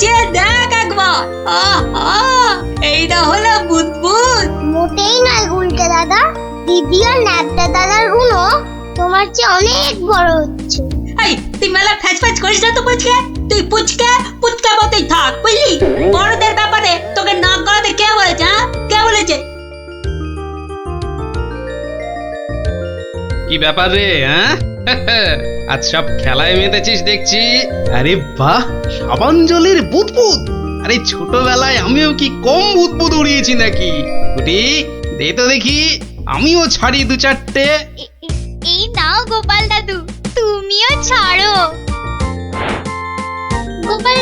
চেয়ে দেখ একবার। এইটা হলো বুদবুদ। মোটেই নয় গুলটে দাদা, দিদি আর ন্যাপটা দাদার গুলো তোমার চেয়ে অনেক বড় হচ্ছে। এই তুই মেলা ফ্যাচ ফ্যাচ করিস না তো পুচকে। তুই পুচকা মতোই থাক বুঝলি। বড়দের ব্যাপারে তোকে নাক গলাতে কে বলেছে? হ্যাঁ, কে বলেছে? কি ব্যাপার রে? হ্যাঁ, আজ সব খেলায় মেতেছিস দেখছি। আরে বাহ, সাবাঞ্জলির বুদবুদ। আরে ছোটবেলায় আমিও কি কম বুদবুদ উড়িয়েছি নাকি? গুটি দে তো দেখি, আমিও ছাড়ি দু চারটে। এই নাও গোপাল দাদু, তুমিও ছাড়ো। গোপাল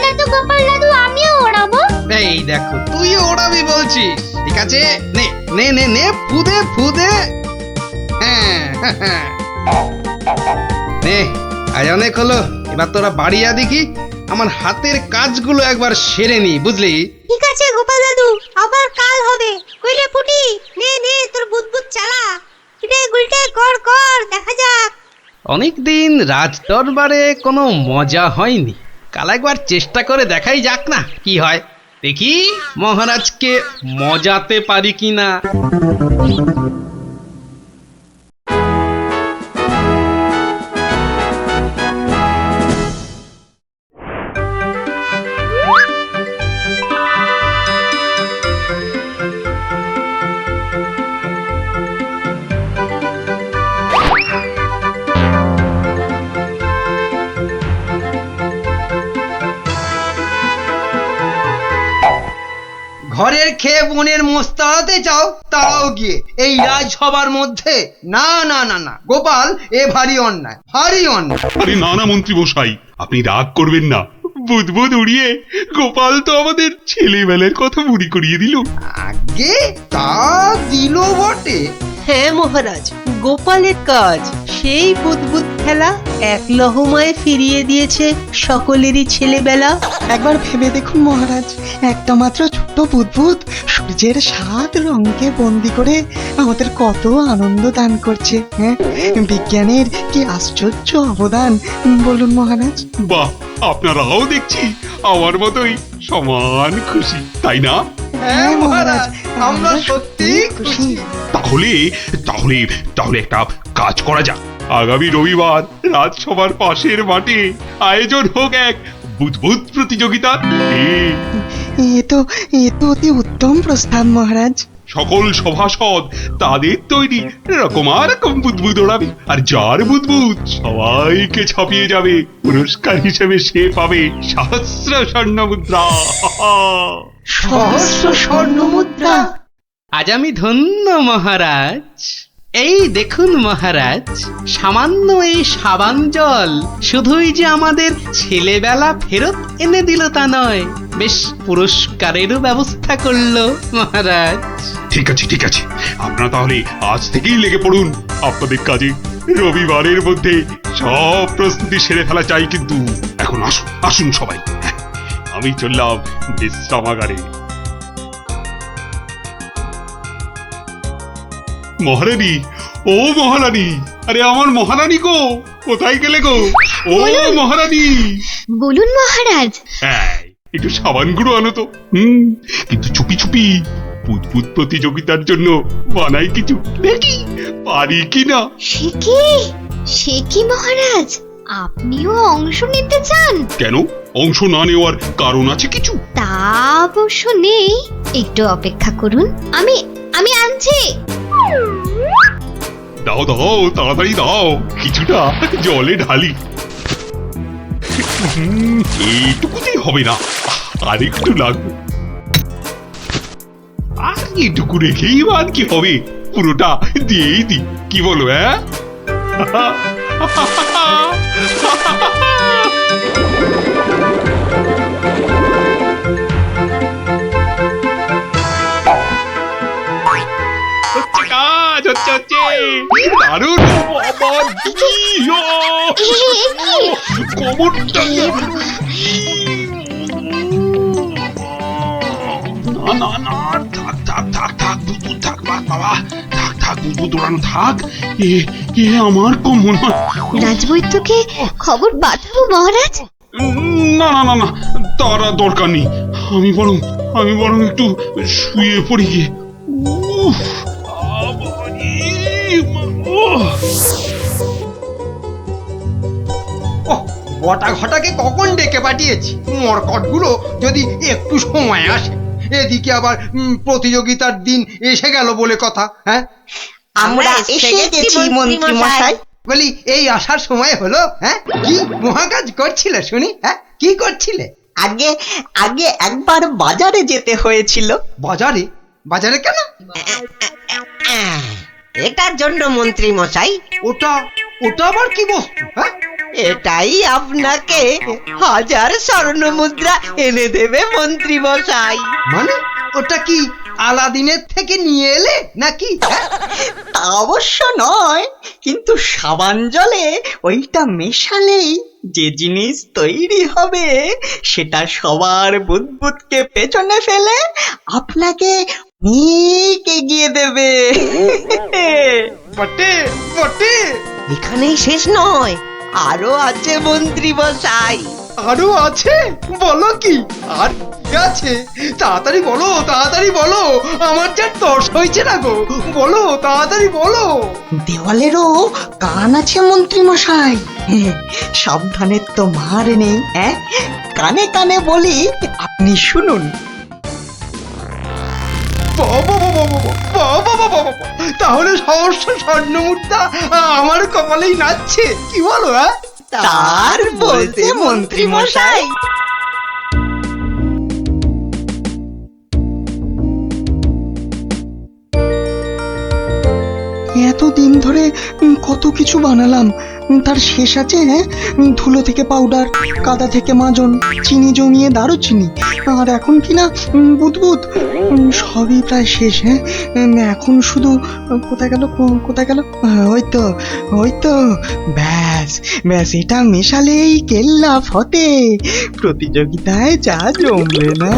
দাদু আমিও ওড়াবো। এই দেখো, তুইও ওড়াবি বলছিস? ঠিক আছে, নে নে নে নে, ফুদে ফুদে। হ্যাঁ, নে, আজ অনেক হলো, এবার তোরা বাড়ি যা দেখি। আমার হাতের কাজগুলো একবার সেরে নি, বুঝলি? ঠিক আছে গোপাল দাদু, আবার কাল হবে। কইরে ফুটি, নে নে তোর বুদবুদ চালা। রে গুলটে কর কর, দেখা যাক। অনেকদিন রাজ দরবারে কোনো মজা হয়নি, কাল একবার চেষ্টা করে দেখাই যাক না কি হয়। দেখি মহারাজকে মজাতে পারি কিনা। ঘরের খেয়ে বনের মোস্তা হতে চাও, তাও গিয়ে এই রাজসভার মধ্যে? না না না না গোপাল, এ ভারী অন্যায়, ভারী অন্যায়। আরে না না মন্ত্রী মশাই, আপনি রাগ করবেন না। বুদবুদ উড়িয়ে গোপাল তো আমাদের ছেলেবেলার কথা মনে করিয়ে দিল। আগে তা দিল বটে। হ্যাঁ মহারাজ, গোপালের কাজ সেই বুদবুদ খেলা এক লহমায় ফিরিয়ে দিয়েছে সকলেরই ছেলেবেলা। একবার ভেবে দেখুন মহারাজ, একটা মাত্র ছোট্ট বুদবুদ সূর্যের 7 রঙকে বন্দি করে আমাদের কত আনন্দ দান করছে। হ্যাঁ, বিজ্ঞানের কি আশ্চর্য অবদান বলুন মহারাজ। বাহ, আপনারাও দেখছি আমার মতোই সমান খুশি, তাই না? হ্যাঁ মহারাজ, আমরা সত্যি খুশি। তাহলে তাহলে তাহলে একটা কাজ করা যাক। আগামী রবিবার রাজসভার পাশের মাঠে আয়োজন হোক এক বুদবুদ প্রতিযোগিতা। এ তো অতি উত্তম প্রস্তাব মহারাজ। সকল সভাসদ তাদের তৈরি রকম বুদবুদ ওড়াবে, আর যার বুদবুদ সবাইকে ছাপিয়ে যাবে, পুরস্কার হিসেবে সে পাবে সহস্র স্বর্ণ মুদ্রা। সহস্র স্বর্ণ মুদ্রা। আজ আমি ধন্য মহারাজ। এই দেখুন মহারাজ, সামান্য এই সাবান জল শুধুই যে আমাদের ছেলেবেলা ফেরত এনে দিল তা নয়, বেশ পুরস্কারেরও ব্যবস্থা করলো মহারাজ। ঠিক আছে ঠিক আছে, আপনারা তাহলে আজ থেকেই লেগে পড়ুন আপনাদের কাজে। রবিবারের মধ্যে সব প্রস্তুতি সেরে ফেলা চাই, কিন্তু এখন আসুন আসুন সবাই, আমি চললাম বিশ্রামাগারে। মহারানী, ও মহারানী, আরে আমার মহারানী গো, কোথায় গেলে গো? ও মহারানী। বলুন মহারাজ। একটু সাবান গুঁড়ো আনো তো। কিন্তু চুপি চুপি, বুদবুদ প্রতিযোগিতার জন্য বানাই কিছু, দেখি পারি কিনা। সে কি মহারাজ, আপনিও অংশ নিতে চান? কেন, অংশ না নেওয়ার কারণ আছে কিছু? তা অবশ্য নেই, একটু অপেক্ষা করুন, আমি আনছি। দাও দাও, তাড়াতাড়ি দাও, কিছুটা জলে ঢালি। এইটুকুতেই হবে না, আর একটু লাগবে। আর এইটুকু রেখেই আর কি হবে, পুরোটা দিয়েই দি, কি বলো? হ্যাঁ, হচ্ছে দারুণ। কবরটা না না না, থাক থাক থাক থাক বুদবুদ থাক, বাবা থাক থাক, বুদবুদ ওড়ানো থাক। এ আমার কম মনে হয়। রাজবৈদ্যকে খবর পাঠাবো মহারাজ? না না না না, তার আর দরকার নেই। আমি বরং একটু শুয়ে পড়ি গিয়ে। উফ, আবারি, ওহ। ওহ, বটা ঘটাকে কখন ডেকে পাঠিয়েছি, মরকটগুলো যদি একটু সময় আসে। এদিকে আবার প্রতিযোগিতার দিন এসে গেল বলে কথা। হ্যাঁ, আমরা এসে গেছি মন্ত্রী মশাই। বলি এই আসার সময় হলো? হ্যাঁ, কি মহাকাজ করছিলে শুনি? হ্যাঁ, কি করছিলে? আগে আগে একবার বাজারে যেতে হয়েছিল। বাজারে? বাজারে কেন? এটার জন্য মন্ত্রী মশাই, ওটা ওটা আবার কি বস্তু? হ্যাঁ, এটাই আপনাকে 1000 স্বর্ণ মুদ্রা এনে দেবে মন্ত্রী মশাই। মানে ওটা কি আলাদিনের থেকে নিয়ে এলে নাকি? হ্যাঁ? তা অবশ্য নয়, কিন্তু সাবান জলে ওইটা মেশালেই যে জিনিস তৈরি হবে সেটা সবার বুদবুদকে পেছনে ফেলে আপনাকে অনেক এগিয়ে দেবে। বটে বটে, এখানেই শেষ নয়, আরো আছে মন্ত্রী মশাই। আরো আছে? বলো কি আর কি আছে? তাড়াতাড়ি বলো, তাড়াতাড়ি বলো, আমার যা তর্স হয়েছে না গো, বলো তাড়াতাড়ি বলো। দেওয়ালেরও কান আছে মন্ত্রী মশাই। সাবধানের তো মার নেই। কানে কানে বলি, আপনি শুনুন। তাহলে সহস্র স্বর্ণ মুদ্রা আমার কপালেই নাচছে, কি বলো? হ্যাঁ, তার বলতে মন্ত্রী মশাই। এতদিন ধরে কত কিছু বানালাম, তার শেষ আছে? হ্যাঁ, ধুলো থেকে পাউডার, কাদা থেকে মাজন, চিনি জমিয়ে দারুচিনি, আর এখন কিনা বুদবুদ। সবই প্রায় শেষ। হ্যাঁ, এখন শুধু কোথায় গেল, কোথায় গেল? ওই তো ব্যাস ব্যাস, এটা মেশালেই কেল্লা ফতে। প্রতিযোগিতায় যা জমবে না।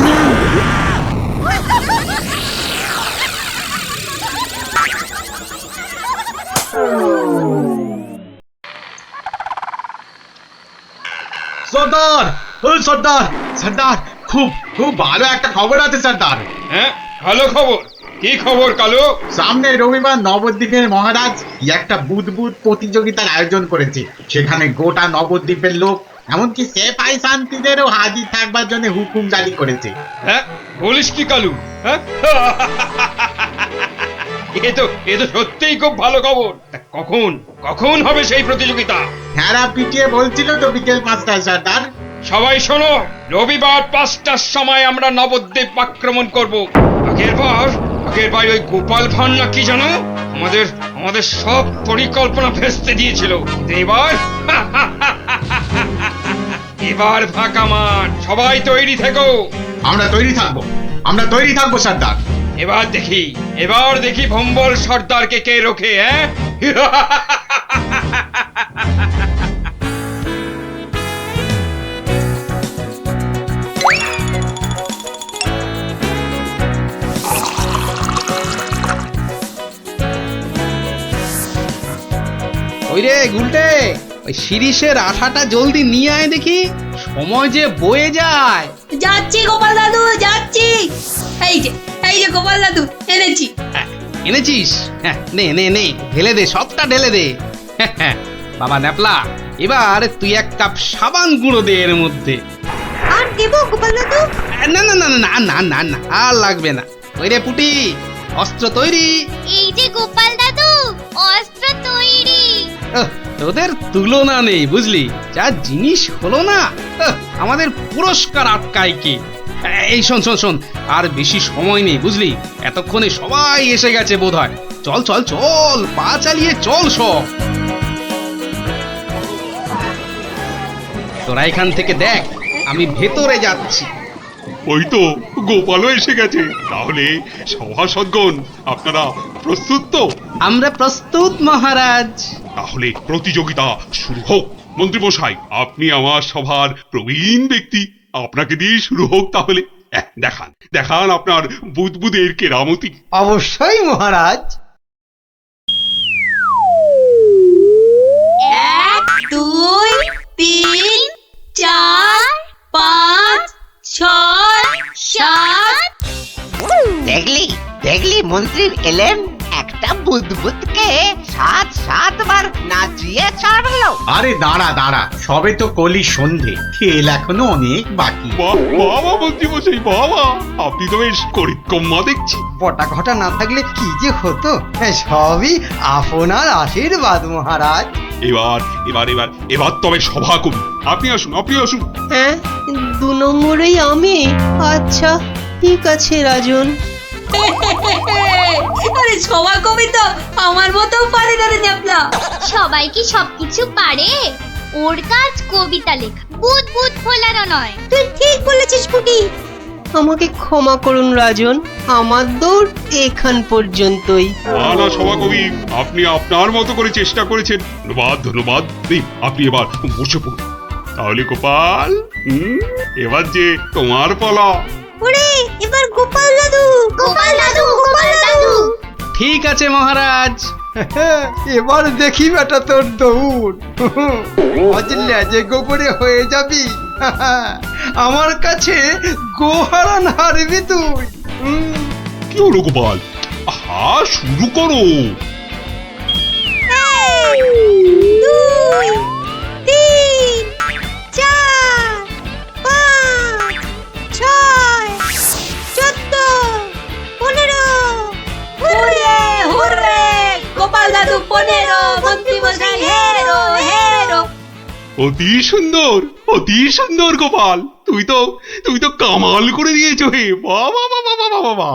সর্দার, ও সর্দার, সর্দার, খুব খুব ভালো একটা খবর আছে সর্দার। হ্যাঁ, ভালো খবর। কি খবর কালু? সামনে রবিবার নবদ্বীপের মহারাজ কি একটা বুদবুদ প্রতিযোগিতার আয়োজন করেছে। সেখানে গোটা নবদ্বীপের লোক, এমনকি সেপাই শান্তিদেরও হাজির থাকবার জন্য হুকুম জারি করেছে। হ্যাঁ, বলিস কি কালু? হ্যাঁ, এ তো সত্যিই খুব ভালো খবর। তা কখন কখন হবে সেই প্রতিযোগিতা? ভেড়া পিটিয়ে বলছিল তো বিকেল 5টায় সর্দার। সবাই শোনো, রবিবার 5টার সময় আমরা নবদ্বীপ আক্রমণ করব। আগের বার ওই গোপাল ভাঁড় না কি জানো, আমাদের সব পরিকল্পনা ভেস্তে দিয়েছিল। এবার ফাঁকা মাঠ, সবাই তৈরি থেকো। আমরা তৈরি থাকবো সর্দার। এবার দেখি ভম্বল সর্দারকে কে রোখে। হ্যাঁ, ওই রে গুলটে, ওই শিরিষের আঠাটা জলদি নিয়ে আয় দেখি, সময় যে বয়ে যায়। যাচ্ছি গোপাল দাদু, যাচ্ছি। এই যে গোপাল দাদু, এনেছি। এনেছিস? হ্যাঁ, নে নে নে, ঢেলে দে, সবটা ঢেলে দে। বাবা ন্যাপলা, এবার তুই 1 কাপ সাবান গুঁড়ো দে এর মধ্যে। আর দেবো গোপাল দাদু? না না না না না না না, আর লাগবে না। ওই রে পুটি, অস্ত্র তৈরি? এই যে গোপাল দাদু, অস্ত্র তৈরি। তোদের তুলনা নেই বুঝলি, যা জিনিস হলো না। আমাদের পুরস্কার আটকায় কে? এই শোন শোন শোন, আর বেশি সময় নেই বুঝলি, এতক্ষণে সবাই এসে গেছে বোধহয়। চল চল চল, পা চালিয়ে চল সব। তোরা এখান থেকে দেখ, আমি ভেতরে যাচ্ছি। ওই তো গোপালও এসে গেছে। তাহলে সভাসদগণ, আপনারা প্রস্তুত তো? আমরা প্রস্তুত মহারাজ। তাহলে প্রতিযোগিতা শুরু হোক। মন্ত্রী মশাই, আপনি আমার সভার প্রবীণ ব্যক্তি, আপনাকে দিয়ে শুরু হোক তাহলে। দেখান আপনার বুদবুদের কেরামতি। অবশ্যই মহারাজ। 1 2 3 4 5 6 7 দেখলি দেখলি মন্ত্রী এলেন একটা বুদবুদকে 7-7 বার নাচিয়ে ছাড়লো। আরে দাঁড়া দাঁড়া, সবে তো কলি সন্ধে, খেল এখনো অনেক বাকি। বাবা মন্ত্রী মশাই বাবা, আপনি তো বেশ করিতকম্মা দেখছি। বটা ঘটা না থাকলে কি যে হতো, সবই আপনার আশীর্বাদ মহারাজ। এবার এবার এবার এবার তবে সভা করি। আপনি আসুন, আপনি আসুন। হ্যাঁ, 2 নম্বরেই আমি। আচ্ছা ঠিক আছে রাজন। আরে সভা কবি তো আমার মতো পারে না রে ন্যাপলা। সবাই কি সবকিছু পারে? ওর কাজ কবিতা লেখা, বুদবুদ ফোলানো নয়। তুই ঠিক বলেছিস ফুটি। আমাকে ক্ষমা করুন রাজন, আমার দৌড় এখান পর্যন্তই। না না সভাকবি, আপনি আপনার মতো করে চেষ্টা করেছেন, ধন্যবাদ ধন্যবাদ। দিন আপনি এবার বসে পড়ুন। তাহলে গোপাল, এবার যে তোমার পালা। ওরে এবার গোপাল দাদু, গোপাল দাদু, গোপাল দাদু। ঠিক আছে মহারাজ। এবার দেখি বেটা তোর দৌড়, বুঝলে যে গোবরে হয়ে যাবি। আমার কাছে গোহারান হারবি তুই। কি হলো গোপাল? আহা, শুরু করো। 2 3 4 5 6 14 15। হুররে হুররে, গোপাল দাদু 15, মন্ত্রী মশাই হেরো হেরো। অতি সুন্দর গোপাল, তুমি তো কামাল করে দিয়েছো হে। বাবা বাবা বাবা বাবা,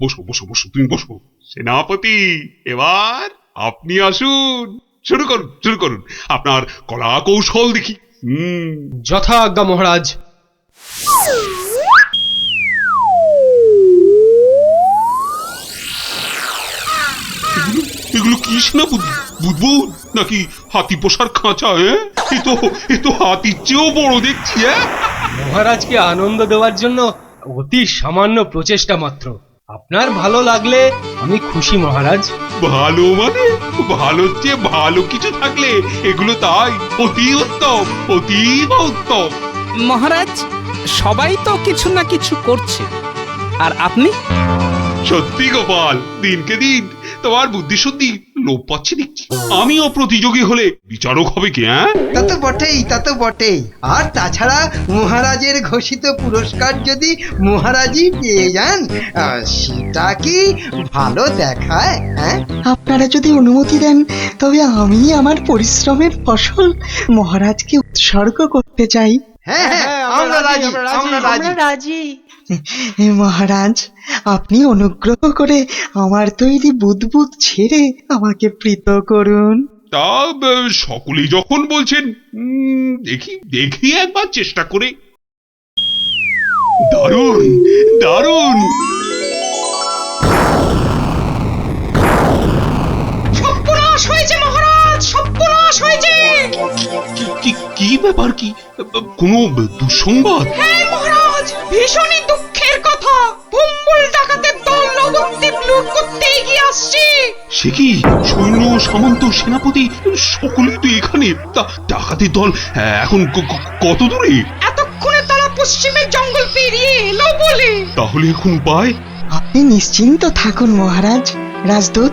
বসো বসো বসো, তুমি বসো। সেনাপতি, এবার আপনি আসুন, শুরু করুন আপনার কলা কৌশল দেখি। যথা আজ্ঞা মহারাজ। এগুলো কি সেনাপতি? বুদবুদ নাকি হাতি পোষার খাঁচা? এ তো হাতির চেয়েও বড় দেখছি। মহারাজকে আনন্দ দেওয়ার জন্য অতি সামান্য প্রচেষ্টা মাত্র। আপনার ভালো লাগলে আমি খুশি মহারাজ। ভালো মানে? ভালোর চেয়ে ভালো কিছু থাকলে এগুলো তাই অতি উত্তম, অতীব উত্তম। মহারাজ, সবাই তো কিছু না কিছু করছে, আর আপনি? সত্যি গোপাল, দিনকে দিন তোমার বুদ্ধি সত্যি লোপ পাচ্ছে দেখছি। আমিও প্রতিযোগী হলে বিচারক হবে কি? তা তো বটেই। আর তাছাড়া মহারাজের ঘোষিত পুরস্কার যদি মহারাজই পেয়ে যান, সেটা কি ভালো দেখায়? আপনারা যদি অনুমতি দেন তবে আমি আমার পরিশ্রমের ফসল মহারাজকে উৎসর্গ করতে চাই। হ্যাঁ, আমরা রাজি। মহারাজ, আপনি অনুগ্রহ করে আমার তৈরি বুদবুদ ছেড়ে আমাকে প্রীত করুন। তা সকলেই যখন বলছেন, দেখি একবার চেষ্টা করে। দারুণ দারুণ। সর্বনাশ হয়েছে মহারাজ, সর্বনাশ হয়েছে। কি ব্যাপার? কি কোনো দুঃসংবাদ? হ্যাঁ মহারাজ, ভীষণই দুঃখের কথা। ভম্বল ডাকাতের দল নবদ্বীপ লুট করতে এগিয়ে আসছে। সে কি? সৈন্য, সামন্ত, সেনাপতি সকলে তো এখানে। তা ডাকাতের দল এখন কত দূরে? এতক্ষণে তারা পশ্চিমের জঙ্গল পেরিয়ে এলো বলে। তাহলে এখন উপায়? আপনি নিশ্চিন্ত থাকুন মহারাজ। রাজদূত,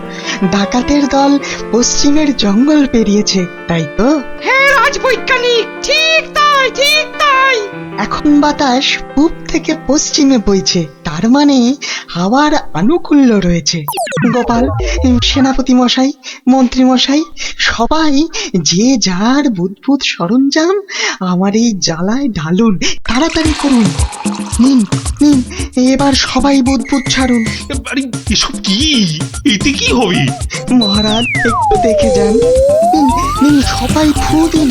ডাকাতের দল পশ্চিমের জঙ্গল পেরিয়েছে, তাই তো? হ্যাঁ রাজবৈজ্ঞানিক, ঠিক তাই ঠিক তাই। এখন বাতাস পূব থেকে পশ্চিমে বইছে, তার মানে হাওয়ার আনুকূল্য রয়েছে। গোপাল, সেনাপতি মশাই, মন্ত্রী মশাই, সবাই যে যার বুদবুদ সরঞ্জাম আমার এই জ্বালায় ঢালুন, তাড়াতাড়ি করুন। নিন নিন, এবার সবাই বুদবুদ ছাড়ুন। আরে এসব কি? এতে কি হবে? মহারাজ একটু দেখে যান। নিন নিন, সবাই ফু দিন।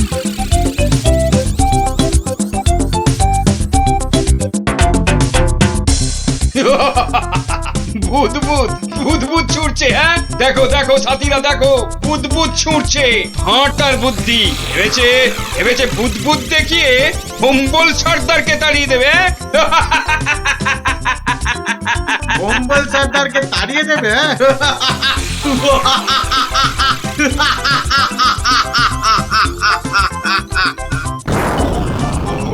বুদবুদ ছুটছে। হ্যাঁ, দেখো সাথীরা, দেখো বুদবুদ ছুটছে। হাঁটার বুদ্ধি ভেবেছে বুদবুদ দেখিয়ে ভম্বল সর্দারকে তাড়িয়ে দেবে। কম্বল সর্দারকে তাড়িয়ে দেবে?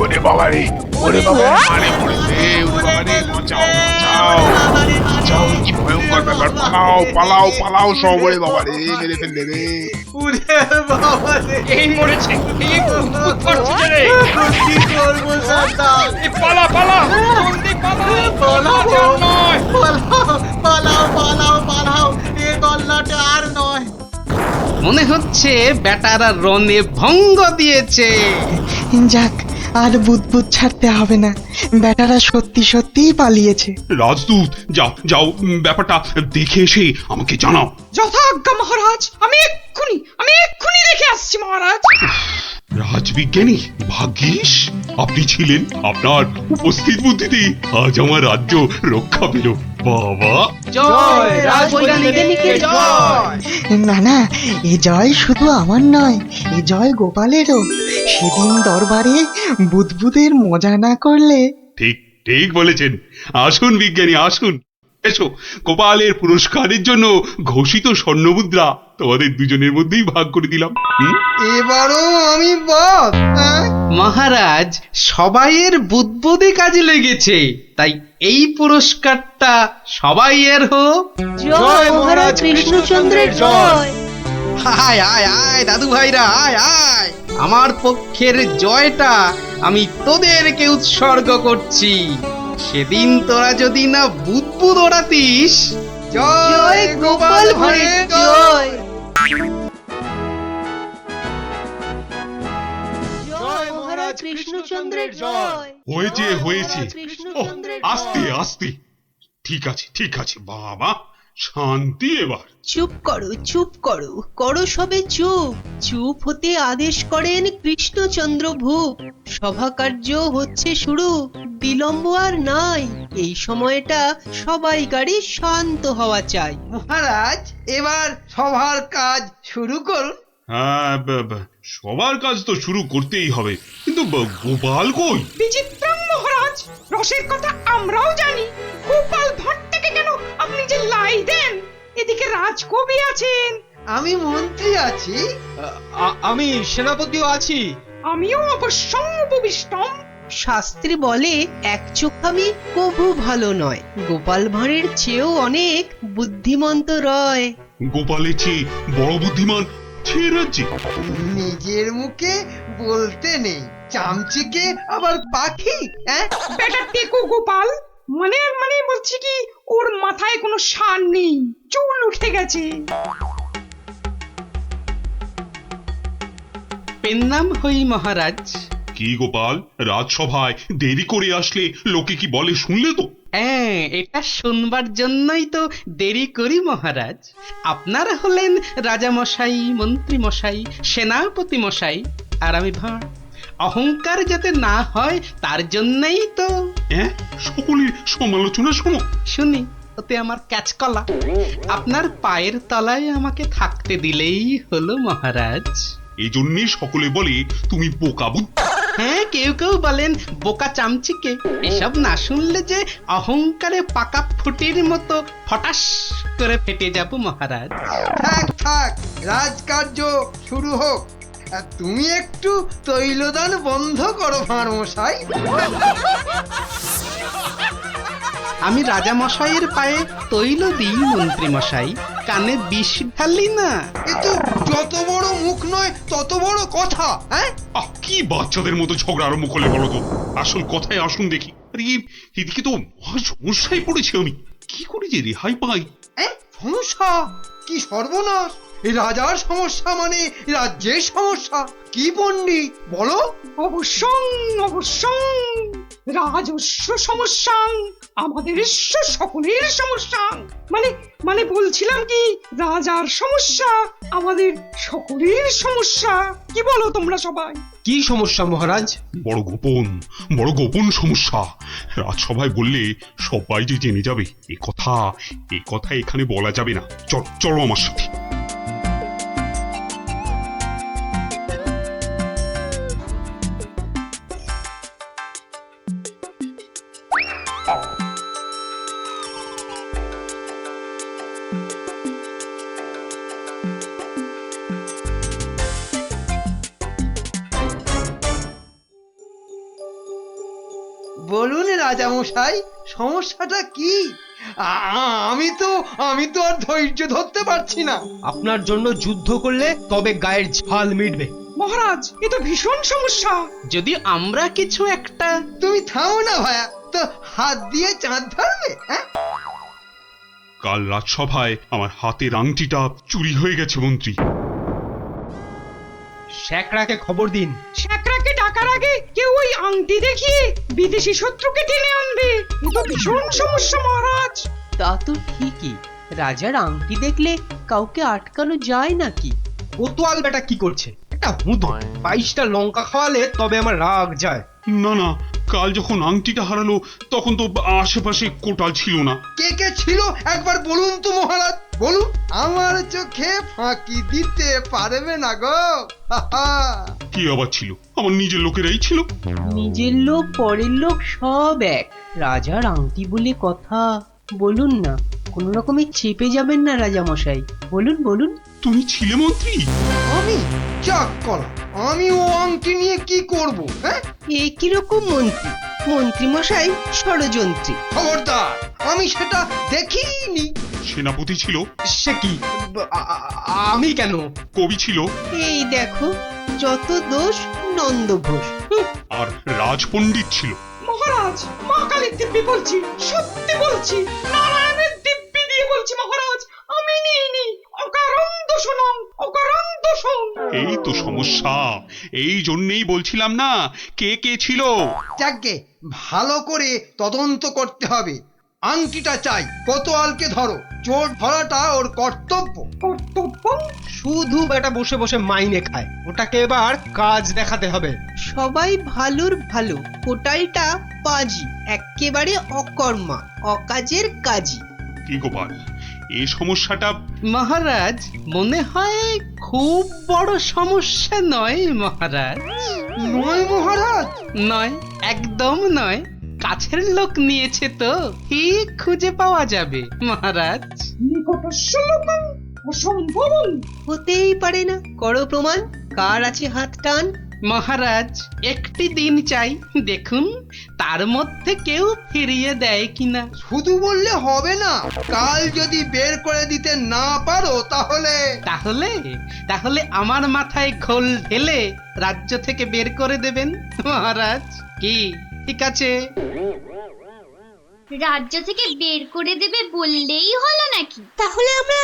ওরে বাবা রে, ওরে বাবা মারে পড়েছে ওরে বাবা রে বাঁচাও বাঁচাও বাঁচাও কি ভয়ঙ্কর ব্যাপার পালাও পালাও পালাও সব ওরে বাবা রে মেরে ফেললে রে উরে বাবা রে, এই মরেছে এই ভূত করছে রে কি করবো সর্দার? এই পালা পালা জলদি পালা পালাও, বাঁচার নয় পালাও পালাও পালাও, এ গল্লাটা আর নয়। মনে হচ্ছে বেটারা রনে ভঙ্গ দিয়েছে। যাক, আর বুদবুদ ছাড়তে হবে না, বেটারা সত্যি সত্যিই পালিয়েছে। রাজদূত যাও যাও ব্যাপারটা দেখে এসে আমাকে জানাও। যথাজ্ঞা মহারাজ আমি এক্ষুনি দেখে আসছি মহারাজ রাজবিজ্ঞানী ভাগ্যিস আপনি ছিলেন, আপনার উপস্থিত বুদ্ধিতে আজ আমার রাজ্য রক্ষা পেল। বাবা জয় রাজবৈজ্ঞানিকের জয়। না না, এ জয় শুধু আমার নয়, এ জয় গোপালেরও। সেদিন দরবারে বুদবুদের মজা না করলে। ঠিক ঠিক বলেছেন। আসুন বিজ্ঞানী আসুন, এসো গোপালের পুরস্কারের জন্য ঘোষিত স্বর্ণমুদ্রা তোমাদের দুজনের মধ্যেই ভাগ করে দিলাম। এবারও আমি বাদ। হ্যাঁ? মহারাজ সবাইয়ের বুদ্বুদে কাজে লেগেছে, তাই এই পুরস্কারটা সবাইয়ের হোক। জয় মহারাজ কৃষ্ণচন্দ্রের জয়। আয় আয় আয় দাদু ভাইরা আয় আয়, আমার পক্ষের জয়টা আমি তোদেরকে উৎসর্গ করছি। সেদিন তোরা যদি না বুদ্বুদ ওড়াতিস। জয় গোপাল ভাঁড়ের জয়। জয় মহারাজ কৃষ্ণচন্দ্রের জয়। হয়েছে হয়েছে, ওহ, আস্তে আস্তে, ঠিক আছে বাবা, শান্তি এবার। চুপ করো করো সবে চুপ। চুপ হতে আদেশ করেন কৃষ্ণচন্দ্র ভূপ। সভা কার্য হচ্ছে শুরু, বিলম্ব আর নাই। এই সময়টা সবাইকারই শান্ত হওয়া চাই। মহারাজ এবার সবার কাজ শুরু করুন। হ্যাঁ সবার কাজ তো শুরু করতেই হবে, কিন্তু গোপাল কই? বিচিত্রম মহারাজ, রসের কথা আমরাও জানি। গোপাল ভাঁড় থেকে কেন আপনি যে লাই দেন? এদিকে রাজকবি আছেন, আমি মন্ত্রী আছি, আমি সেনাপতিও আছি। আমিও অবশ্যম উপবিষ্টম। শাস্ত্রে বলে এক চোখামি কভু ভালো নয়। গোপাল ভাঁড়ের চেয়েও অনেক বুদ্ধিমন্ত রয়। গোপালের চেয়ে বড় বুদ্ধিমান ছে রাজ্যে। নিজের মুখে বলতে নেই, চামচিকে আবার পাখি। হ্যাঁ, বেটা টেকো গোপাল, মানে বলছি কি, ওর মাথায় কোনো সার নেই, চুল উঠে গেছে। পেন নাম হই মহারাজ। কি গোপাল, রাজসভায় দেরি করে আসলে লোকে কি বলে শুনলে তো? হ্যাঁ, এটা শুনবার জন্যই তো দেরি করি মহারাজ। আপনারা হলেন রাজামশাই, মন্ত্রী মশাই, সেনাপতি মশাই, আর আমি ভাঁড়। অহংকার যাতে না হয় তার জন্যই তো। সকলের সমালোচনা শোনো। শুনি, ওতে আমার ক্যাচকলা। আপনার পায়ের তলায় আমাকে থাকতে দিলেই হলো মহারাজ। এই জন্যে সকলে বলে তুমি বোকা বুদ্ধি। হ্যাঁ, কেউ কেউ বলেন বোকা চামচিকে। এসব না শুনলে যে অহংকারে পাকা ফুটির মতো ফটাস করে ফেটে যাব মহারাজ। থাক রাজকার্য শুরু হোক। আর তুমি একটু তৈলদান বন্ধ করো ভাঁড় মশাই। আমি রাজা মশাইয়ের পায়ে তৈল দিই মন্ত্রী মশাই, কানে বিষ ঢালি না। এ তো যত বড় মুখ নয় তত বড় কথা। হ্যাঁ, কি বাচ্চাদের মতো ঝগড়া আরম্ভ করলে বলো তো? আসল কথায় আসুন দেখি। আরে এদিকে তো মহা সমস্যায় পড়েছি আমি, কি করে যে রেহাই পাই? সমস্যা? কি সর্বনাশ! এই রাজার সমস্যা মানে রাজ্যের সমস্যা। কি পণ্ডিত বলো? অবশ্যং রাজস্ব সমস্যা, আমাদের সকলের সমস্যা। মানে বলছিলাম কি, রাজার সমস্যা আমাদের সকলের সমস্যা। কি বলো তোমরা সবাই? কি সমস্যা মহারাজ? বড় গোপন সমস্যা। রাজসভায় বললে সবাই যে জেনে যাবে, এ কথা এখানে বলা যাবে না। চলো আমার সাথে। রাজামশাই সমস্যাটা কি? আমি তো আর ধৈর্য ধরতে পারছি না। আপনার জন্য যুদ্ধ করলে তবে গায়ের ঝাল মিটবে। মহারাজ এ তো ভীষণ সমস্যা। যদি আমরা কিছু একটা... তুমি থামো না ভায়া, তো হাত দিয়ে চাঁদ ধরবে? হ্যাঁ, কাল রাজসভায় আমার হাতের আংটিটা চুরি হয়ে গেছে মন্ত্রী। শ্যাকরাকে খবর দিন। শ্যাকরাকে ডাকার আগে কেউ ওই আংটি দেখিয়ে বিদেশি শত্রুকে টেনে আনবে। এ তো ভীষণ সমস্যা মহারাজ। তা তো ঠিকই, রাজার আংটি দেখলে কাউকে আটকানো যায় নাকি? কোতোয়াল বেটা কি করছে? একটা হুঁতো 22টা লঙ্কা খাওয়ালে তবে আমার রাগ যায়। না না, কাল যখন আংটিটা হারালো তখন তো আশেপাশে কোটাল ছিল না। কে কে ছিল একবার বলুন তো মহারাজ, বলুন। আমার চোখে ফাঁকি দিতে পারবে না গো। কি আবার ছিল? আমার নিজের লোকেরাই ছিল। নিজের লোক পরের লোক সব এক। রাজার আংটি বলে কথা, বলুন না, কোন রকমে চেপে যাবেন না রাজা মশাই, বলুন বলুন। তুমি ছিলে মন্ত্রী? আমি চাক করা, আমি ও আংটি নিয়ে কি করব? হ্যাঁ, এ কিরকম মন্ত্রী? মন্ত্রী মশাই ষড়যন্ত্রী। খবরদার, আমি সেটা দেখিনি। সেনাপতি ছিল? সে কি? আমি কেন? কবি ছিল? এই দেখো, যত দোষ নন্দ ঘোষ। আর রাজপণ্ডিত ছিল? মহারাজ মা কালীর দিব্যি বলছি, সত্যি বলছি, নারায়ণের দিব্যি দিয়ে বলছি মহারাজ, আমি নিইনি। অকারণ দোষণং, অকারণ দোষণ। এই তো সমস্যা, এই জন্যই বলছিলাম না কে কে ছিল। যাকে ভালো করে তদন্ত করতে হবে। আংটিটা চাই, কোতোয়ালকে ধরো। চোর ধরাটা ওর কর্তব্য। কর্তব্য? শুধু বেটা বসে বসে মাইনে খায়, ওটাকে এবার কাজ দেখাতে হবে। সবাই ভালোর ভালো, কোটালটা পাজি, একেবারে অকর্মা, অকাজের কাজী। কি গোপাল, এই সমস্যাটা... মহারাজ, মনে হয় খুব বড় সমস্যা নয় মহারাজ। নয় মহারাজ? নয়, একদম নয়। কাছের লোক নিয়েছে তো ঠিক খুঁজে পাওয়া যাবে মহারাজ। নিকটস্য লোকং অসম্ভবং। হতেই পারে না, করো প্রমাণ। কার আছে হাত টান? মহারাজ, একটি দিন চাই, দেখুন তার মধ্যে কেউ ফিরিয়ে দেয় কিনা। শুধু বললে হবে না, কাল যদি বের করে দিতে না পারো তাহলে... তাহলে তাহলে আমার মাথায় ঘোল ঢেলে রাজ্য থেকে বের করে দেবেন মহারাজ। কি ঠিক আছে? রাজ্য থেকে বের করে দেবে বললেই হলো নাকি? তাহলে আমরা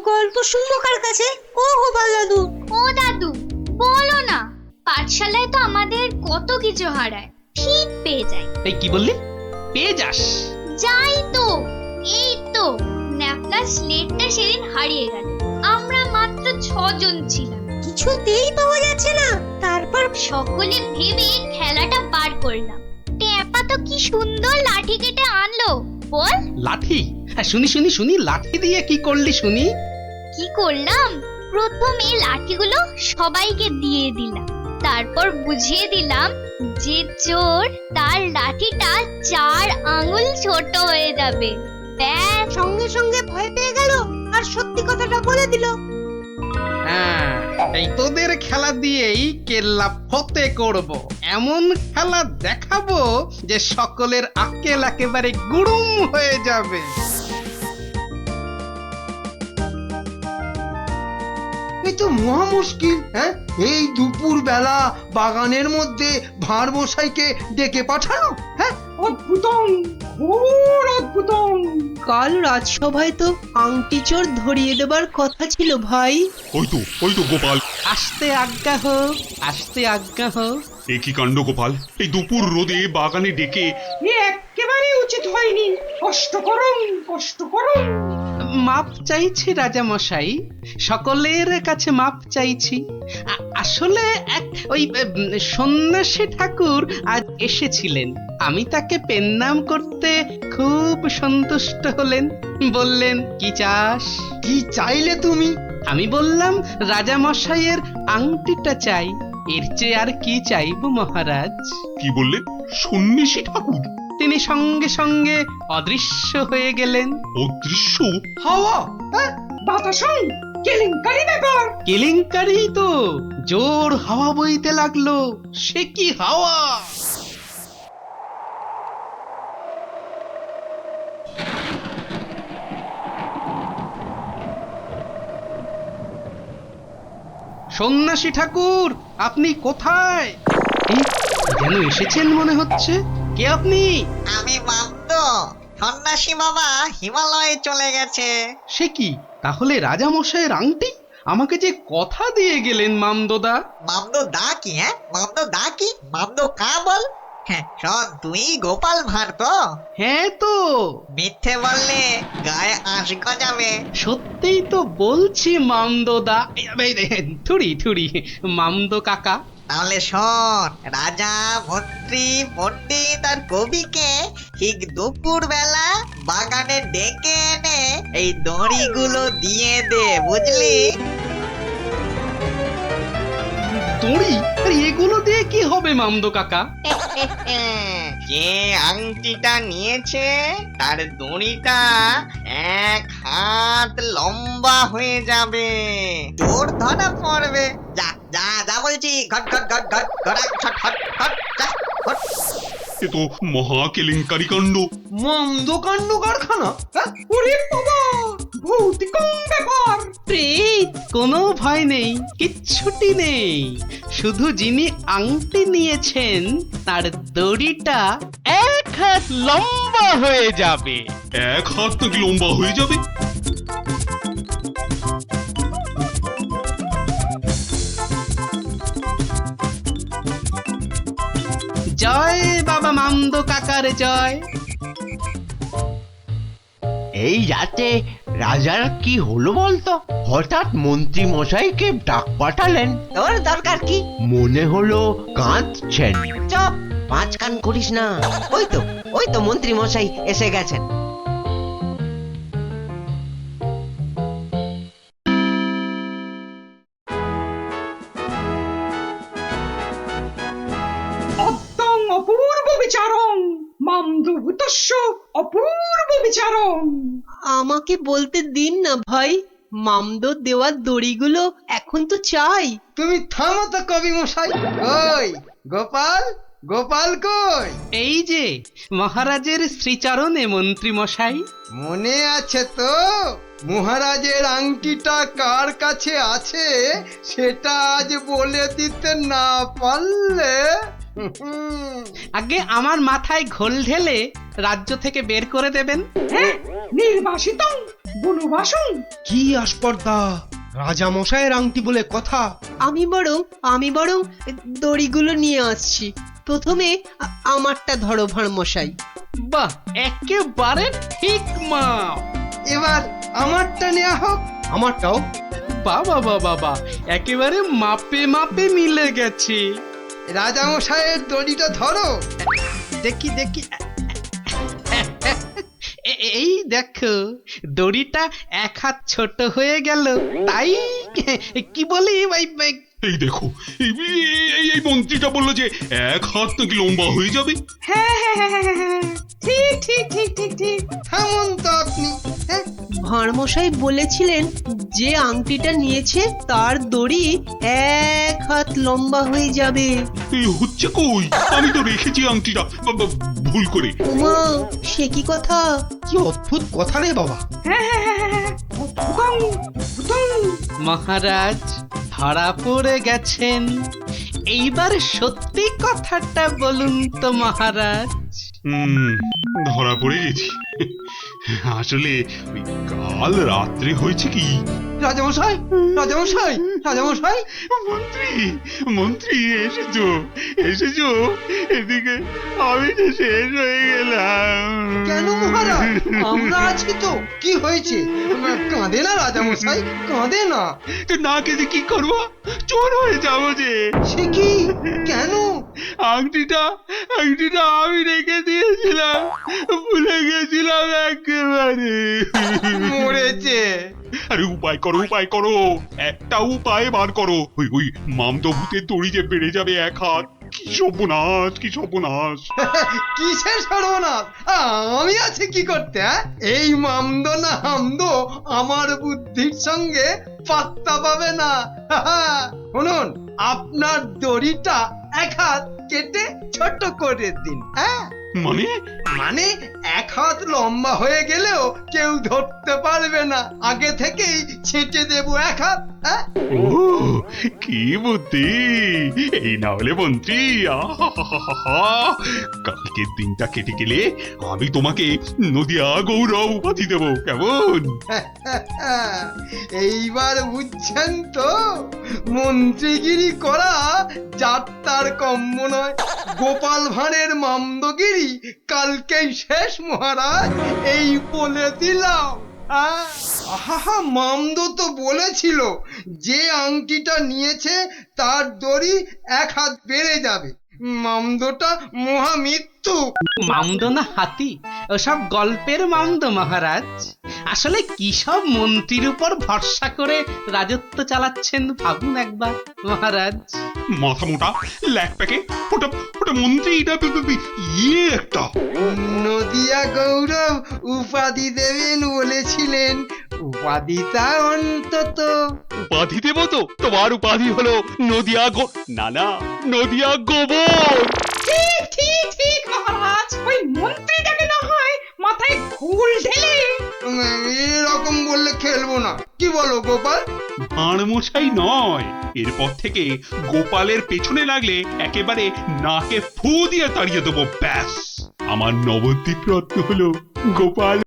গল্প শুনবো কার কাছে? ও গোপাল দাদু। ও দাদু, বলো না। পাঠশালায় তো আমাদের কত কিছু হারায়, ঠিক পেয়ে যাই। এই কি বললি? পেয়ে যাস? যাই তো, এই তো ন্যাপলা স্লেটটা সেদিন হারিয়ে গেল। আমরা মাত্র 6 জন ছিলাম, কিছুতেই পাওয়া যাচ্ছে না। তারপর সকলে ভেবে খেলাটা বার করলাম। টেপা তো কি সুন্দর লাঠি কেটে আনলো, বল। লাঠি? হ্যাঁ, শুনি শুনি শুনি, লাঠি দিয়ে কি করলি শুনি? কি করলাম? প্রথমে লাঠিগুলো সবাইকে দিয়ে দিলাম, তারপর বুঝিয়ে দিলাম যে চোর তার লাঠিটা 4 আঙুল ছোট হয়ে যাবে। ব্যাস, সঙ্গে সঙ্গে ভয় পেয়ে গেল আর সত্যি কথাটা বলে দিল। হ্যাঁ, এই তোদের খেলা দিয়েই কেল্লা ফতে করব। এমন খেলা দেখাবো যে সকলের আক্কেল একেবারে গুড়ুম হয়ে যাবে। এই তো মহা মুশকিল। হ্যাঁ, এই দুপুর বেলা বাগানের মধ্যে ভাঁড় মশাইকে ডেকে পাঠানো। হ্যাঁ, অদ্ভুতং, ঘোর অদ্ভুতং। কাল রাজসভায় তো আংটি চোর ধরিয়ে দেবার কথা ছিল ভাই। ওই তো গোপাল। আসতে আজ্ঞা হোক, আসতে আজ্ঞা হোক। এ কি কাণ্ড গোপাল, এই দুপুর রোদে বাগানে ডেকে? এ একেবারে উচিত হয়নি। কষ্ট করুন, কষ্ট করুন। মাপ চাইছি রাজা মশাই, সকলের কাছে মাপ চাইছি। আসলে এক ওই সন্ন্যাসী ঠাকুর আজ এসেছিলেন। আমি তাকে পেন্নাম করতে খুব সন্তুষ্ট হলেন। বললেন, কি চাস? কি চাইলে তুমি? আমি বললাম, রাজা মশাইয়ের আংটিটা চাই। এর চেয়ে আর কি চাইবো মহারাজ? কি বললেন? সন্ন্যাসী ঠাকুর? তিনি সঙ্গে সঙ্গে অদৃশ্য হয়ে গেলেন। অদৃশ্য? হাওয়া? হ্যাঁ, বাতাসং, কেলেঙ্কারি ব্যাপার। কেলেঙ্কারি তো, জোর হাওয়া বইতে লাগলো। সে কি হাওয়া! সন্ন্যাসী ঠাকুর, আপনি কোথায়? এই, যেন এসেছেন মনে হচ্ছে। কে আপনি? আমি মামদ। সন্ন্যাসী বাবা হিমালয়ে চলে গেছে। সে কি, তাহলে রাজামশাইয়ের আংটি? আমাকে যে কথা দিয়ে গেলেন মামদোদা। মামদ দা কি? হ্যাঁ, মামদ দা কি? মামদ কা বল? হ্যাঁ শোন, তুই গোপাল ভাঁড় তো? হ্যাঁ তো। মিথ্যে বললে গায়ে আঁশ গজাবে। সত্যিই তো বলছি মামদোদা। থুড়ি থুড়ি মামদো কাকা। তাহলে শোন, রাজা মন্ত্রী পণ্ডিত আর কবিকে ঠিক দুপুর বেলা বাগানে ডেকে এনে এই দড়িগুলো দিয়ে দে, বুঝলি? দড়ি? আরে এগুলো দিয়ে কি হবে মামদো কাকা? যে আংটিটা নিয়েছে তার দড়িটা 1 হাত লম্বা হয়ে যাবে। তোর ধরা পড়বে। যা যা যা বলছি, ঘট ঘট ঘট ঘট ঘট ঘট ঘট ঘট যা ঘট। এ তো মহা কেলেঙ্কারি কাণ্ড। মন্দ কাণ্ড কারখানা। হ্যাঁ? ওরে বাবা, ভৌতিক ব্যাপার। প্রেত, কোনো ভয় নেই, কিচ্ছুটি নেই। শুধু যিনি আংটি নিয়েছেন তার দড়িটা 1 হাত লম্বা হয়ে যাবে। 1 হাত নাকি লম্বা হয়ে যাবে? জয় বাবা মামদো কাকার জয়। এই রাতে রাজার কি হলো বলতো? হঠাৎ মন্ত্রী মশাইকে ডাক পাঠালেন। তোর দরকার কি? মনে হলো কাঁদছেন। চুপ, পাঁচ কান করিস না। ওই তো মন্ত্রী মশাই এসে গেছেন। অত্যং অপূর্ব বিচারং মামদভূতস্য অপূর্ব বিচারং। আমাকে বলতে দিন না ভাই, মামদো দেওয়ার দড়িগুলো এখন তো চাই। তুমি থামো তো কবি মশাই। কই গোপাল, গোপাল কই? এই যে মহারাজের শ্রীচরণে মন্ত্রী মশাই। মনে আছে তো? মহারাজের আংটিটা কার কাছে আছে সেটা আজ বলে দিতে না পারলে আগে আমার মাথায় ঘোল ঢেলে রাজ্য থেকে বের করে দেবেন। হ্যাঁ, নির্বাসিতং বনবাসং। কি আস্পর্ধা! রাজা মশাইয়ের আংটি বলে কথা। আমি বরং দড়িগুলো নিয়ে আসছি। প্রথমে আমারটা ধরো ভাঁড় মশাই। বাহ, একেবারে ঠিক মা। এবার আমারটা নেওয়া হোক। আমারটাও? বাবা বাবা বাবা, একেবারে মাপে মাপে মিলে গেছে। রাজা মশাইয়ের দড়িটা ধরো। দেখি দেখি। এই দেখো, দড়িটা 1 হাত ছোট হয়ে গেল। তাই কি বলি ভাই? এই দেখো, এই মন্ত্রীটা বললো যে 1 হাত নাকি লম্বা হয়ে যাবে। হ্যাঁ হ্যাঁ হ্যাঁ হ্যাঁ হ্যাঁ, ঠিক ঠিক ঠিক ঠিক ঠিক। থামুন তো আপনি। ভাঁড় মশাই বলেছিলেন যে আংটিটা নিয়েছে তার দড়ি 1 হাত লম্বা হয়ে যাবে। এই হচ্ছে কই? আমি তো রেখেছি আংটিটা ভুল করে। ওমা, সে কি কথা? কি অদ্ভুত কথা রে বাবা। হ্যাঁ হ্যাঁ হ্যাঁ হ্যাঁ, অদ্ভুতং অদ্ভুতং। মহারাজ ধরা পড়ে গেছেন। এইবার সত্যি কথাটা বলুন তো মহারাজ। ধরা পড়ে গেছি। আসলে ওই কাল রাত্রে হয়েছে কি, রাজামশাই, রাজামশাই, রাজামশাই। মন্ত্রী, মন্ত্রী এসেছো, এসেছো এদিকে। আমি তো শেষ হয়ে গেলাম। কেন মহারাজ? আমরা আছি তো। কি হয়েছে? কাঁদে না রাজামশাই, কাঁদে না। না কেঁদে কি করবো? চোর হয়ে যাবো যে। সে কি? কেন? আংটিটা আমি রেখে দিয়েছিলাম, ভুলে গেছিলাম একেবারে। মরেছে। আরে উপায় করো, উপায় করো, একটা উপায় বার করো। ওই মামদভূতের দড়ি যে বেড়ে যাবে 1 হাত। কি সর্বনাশ, কি সর্বনাশ। কিসের সর্বনাশ? আমি আছি কি করতে? এই মামদো না হামদো আমার বুদ্ধির সঙ্গে পাত্তা পাবে না। শুনুন, আপনার দড়িটা 1 হাত কেটে ছোট করে দিন। হ্যাঁ, মানে 1 হাত লম্বা হয়ে গেলেও কেউ ধরতে পারবে না। আগে থেকেই ছেটে দেবো 1 হাত। ও কি বুদ্ধি! এই না হলে মন্ত্রী, আহাহাহাহা! কালকের দিনটা কেটে গেলে আমি তোমাকে নদিয়া গৌরব উপাধি দেবো, কেমন? এইবার বুঝছেন তো, মন্ত্রীগিরি করা যাত্রার কম্য নয়। গোপাল ভাঁড়ের মামদগিরি কালকেই শেষ মহারাজ, এই বলে দিলাম। আহা, মামদো তো বলেছিল যে আংটিটা নিয়েছে তার দড়ি 1 হাত বেড়ে যাবে। মামদোটা মহামৃত্যু। মামদো না হাতি, ওসব গল্পের মামদো মহারাজ। আসলে কি সব মন্ত্রীর উপর ভরসা করে রাজত্ব চালাচ্ছেন ভাবুন একবার মহারাজ। মাথা মোটা ল্যাক প্যাকে, ওটা ওটা মন্ত্রী না, ইয়ে একটা। নদিয়া গৌরব উপাধি দেবেন বলেছিলেন, উপাধিটা অন্তত। উপাধি দেব তো? তোমার উপাধি হলো নদিয়া না নদিয়া গোবর। ঠিক ঠিক ঠিক মহারাজ, ওই মন্ত্রীটাকে না হয় মাথায় ঘুল ঢেলে। এরকম বললে খেলবো না, কি বলো গোপাল? ভাঁড়মশাই নয়, এরপর থেকে গোপালের পেছনে লাগলে একেবারে নাকে ফু দিয়ে তাড়িয়ে দেবো, ব্যাস। আমার নবদ্বীপ রত্ন হলো গোপাল।